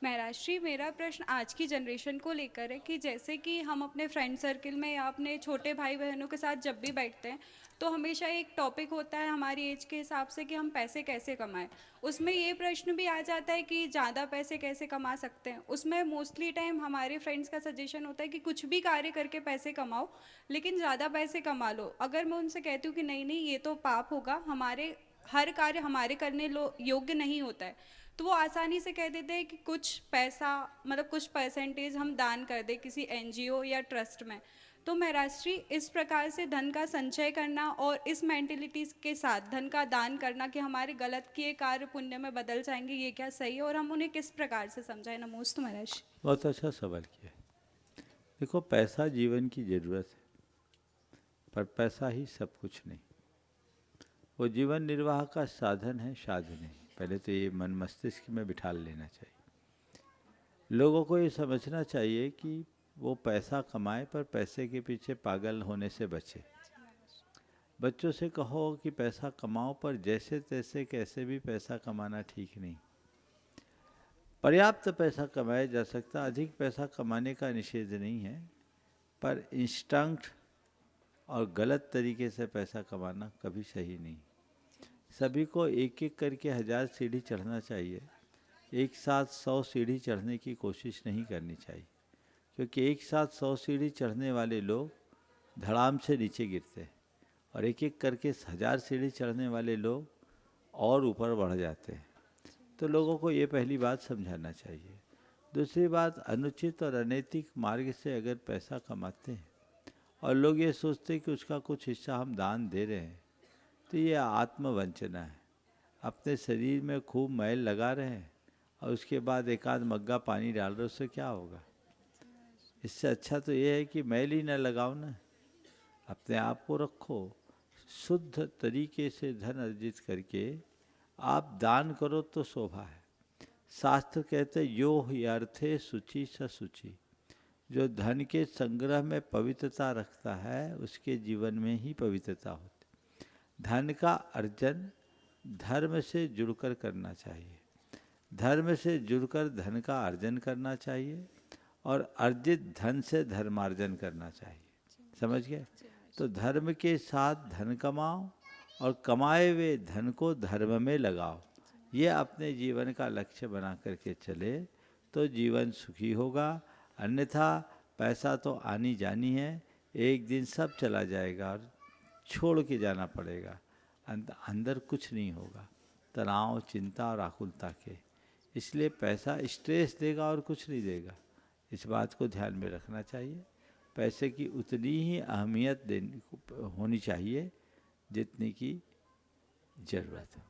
महाराष्ट्री, मेरा प्रश्न आज की जनरेशन को लेकर है कि जैसे कि हम अपने फ्रेंड सर्कल में या अपने छोटे भाई बहनों के साथ जब भी बैठते हैं तो हमेशा एक टॉपिक होता है हमारी एज के हिसाब से कि हम पैसे कैसे कमाएं। उसमें ये प्रश्न भी आ जाता है कि ज़्यादा पैसे कैसे कमा सकते हैं। उसमें मोस्टली टाइम हमारे फ्रेंड्स का सजेशन होता है कि कुछ भी कार्य करके पैसे कमाओ, लेकिन ज़्यादा पैसे कमा लो। अगर मैं उनसे कहती हूँ कि नहीं नहीं, ये तो पाप होगा, हमारे हर कार्य हमारे करने योग्य नहीं होता है, तो वो आसानी से कह देते हैं कि कुछ पैसा, मतलब कुछ परसेंटेज हम दान कर दें किसी एनजीओ या ट्रस्ट में। तो महाराष्ट्री, इस प्रकार से धन का संचय करना और इस मेंटेलिटी के साथ धन का दान करना कि हमारे गलत किए कार्य पुण्य में बदल जाएंगे, ये क्या सही है और हम उन्हें किस प्रकार से समझाएं? नमोस्तु महाराज। बहुत अच्छा सवाल किया है। देखो, पैसा जीवन की ज़रूरत है, पर पैसा ही सब कुछ नहीं। वो जीवन निर्वाह का साधन है, साधन नहीं। पहले तो ये मन मस्तिष्क में बिठा लेना चाहिए। लोगों को ये समझना चाहिए कि वो पैसा कमाए, पर पैसे के पीछे पागल होने से बचे। बच्चों से कहो कि पैसा कमाओ, पर जैसे तैसे कैसे भी पैसा कमाना ठीक नहीं। पर्याप्त पैसा कमाया जा सकता, अधिक पैसा कमाने का निषेध नहीं है, पर इंस्टंक्ट और गलत तरीके से पैसा कमाना कभी सही नहीं। सभी को एक एक करके 1000 सीढ़ी चढ़ना चाहिए, एक साथ 100 सीढ़ी चढ़ने की कोशिश नहीं करनी चाहिए, क्योंकि एक साथ 100 सीढ़ी चढ़ने वाले लोग धड़ाम से नीचे गिरते हैं और एक एक करके 1000 सीढ़ी चढ़ने वाले लोग और ऊपर बढ़ जाते हैं। तो लोगों को ये पहली बात समझाना चाहिए। दूसरी बात, अनुचित और अनैतिक मार्ग से अगर पैसा कमाते हैं और लोग ये सोचते हैं कि उसका कुछ हिस्सा हम दान दे रहे हैं, तो ये आत्मवंचना है। अपने शरीर में खूब मैल लगा रहे हैं और उसके बाद एक आध मग्गा पानी डाल रहे, उससे क्या होगा? इससे अच्छा तो ये है कि मैल ही न लगाओ ना, अपने आप को रखो, शुद्ध तरीके से धन अर्जित करके आप दान करो तो शोभा है। शास्त्र कहते यो ही अर्थे शुचि स शुचि, जो धन के संग्रह में पवित्रता रखता है उसके जीवन में ही पवित्रता होती। धन का अर्जन धर्म से जुड़कर करना चाहिए, धर्म से जुड़कर धन का अर्जन करना चाहिए और अर्जित धन से धर्मार्जन करना चाहिए। समझ गए? तो धर्म के साथ धन कमाओ और कमाए हुए धन को धर्म में लगाओ। ये अपने जीवन का लक्ष्य बना करके चले तो जीवन सुखी होगा। अन्यथा पैसा तो आनी जानी है, एक दिन सब चला जाएगा और छोड़ के जाना पड़ेगा। अंदर कुछ नहीं होगा, तनाव, चिंता और आकुलता के। इसलिए पैसा स्ट्रेस देगा और कुछ नहीं देगा। इस बात को ध्यान में रखना चाहिए। पैसे की उतनी ही अहमियत होनी चाहिए जितनी की ज़रूरत है।